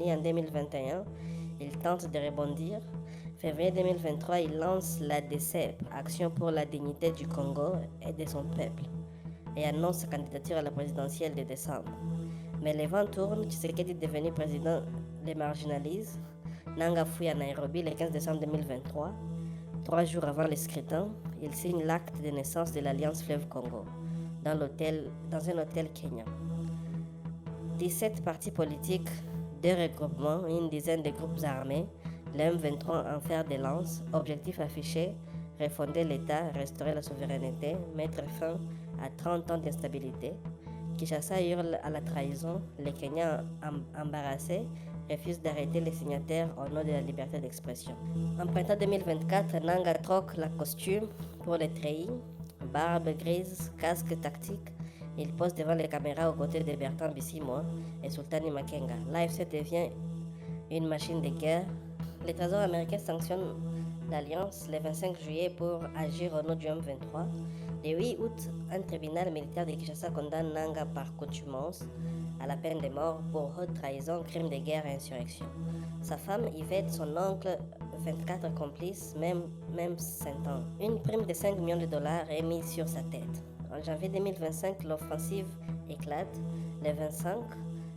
Puis en 2021, il tente de rebondir. Février 2023, il lance la DCEP, Action pour la dignité du Congo et de son peuple, et annonce sa candidature à la présidentielle de décembre. Mais les vents tournent, Tshisekedi devenu président les marginalise. Nanga fouille à Nairobi le 15 décembre 2023. 3 jours avant le scrutin, il signe l'acte de naissance de l'Alliance Fleuve Congo dans un hôtel kenyan. 17 partis politiques, 2 regroupements et une dizaine de groupes armés, le M23 en fer de lance, objectif affiché, refonder l'État, restaurer la souveraineté, mettre fin à 30 ans d'instabilité. Kinshasa hurle à la trahison, les Kenyans embarrassés refusent d'arrêter les signataires au nom de la liberté d'expression. En printemps 2024, Nanga troque la costume pour les treillis, barbe grise, casque tactique. Il pose devant les caméras aux côtés de Bertrand Bissimo et Sultani Makenga. L'AFC devient une machine de guerre. Le Trésor américain sanctionne l'Alliance le 25 juillet pour agir au nom du M23. Le 8 août, un tribunal militaire de Kinshasa condamne Nanga par contumace à la peine de mort pour haute trahison, crime de guerre et insurrection. Sa femme Yvette, son oncle, 24 complices, même sentent. Une prime de 5 millions de dollars est mise sur sa tête. En janvier 2025, l'offensive éclate. Le 25,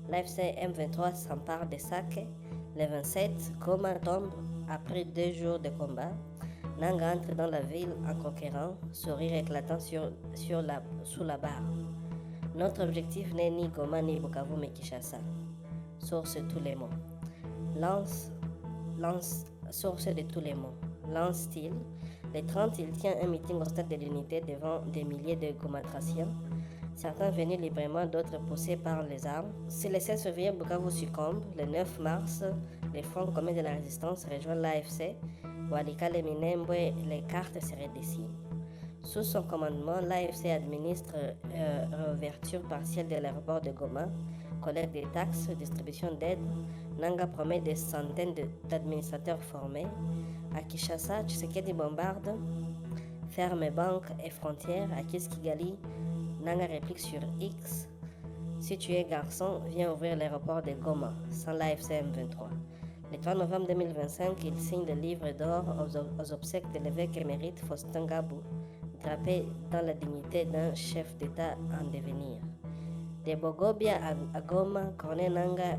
l'AFC M23 s'empare de Sake. Le 27, Goma tombe après 2 jours de combat. Nanga entre dans la ville en conquérant, sourire éclatant sous la barre. Notre objectif n'est ni Goma ni Bukavu mais Kinshasa. Source de tous les mots. Source de tous les mots. Lance-t-il. Le 30, il tient un meeting au stade de l'unité devant des milliers de gomatraciens, certains venus librement, d'autres poussés par les armes. Si le 16 février Bukavu succombe, le 9 mars, les Fronts communs de la résistance rejoignent l'AFC. Walikale Minembwe, les cartes se redessinent. Sous son commandement, l'AFC administre réouverture partielle de l'aéroport de Goma, collecte des taxes, distribution d'aide. Nanga promet des centaines d'administrateurs formés. À Kinshasa, Tshisekedi bombarde, ferme banques et frontières. À Kigali, Nanga réplique sur X. Si tu es garçon, viens ouvrir l'aéroport de Goma, sans l'AFC M23. Le 3 novembre 2025, il signe le livre d'or aux obsèques de l'évêque émérite Faustin Gabou, drapé dans la dignité d'un chef d'État en devenir. De Bogobia à Goma, Corneille Nanga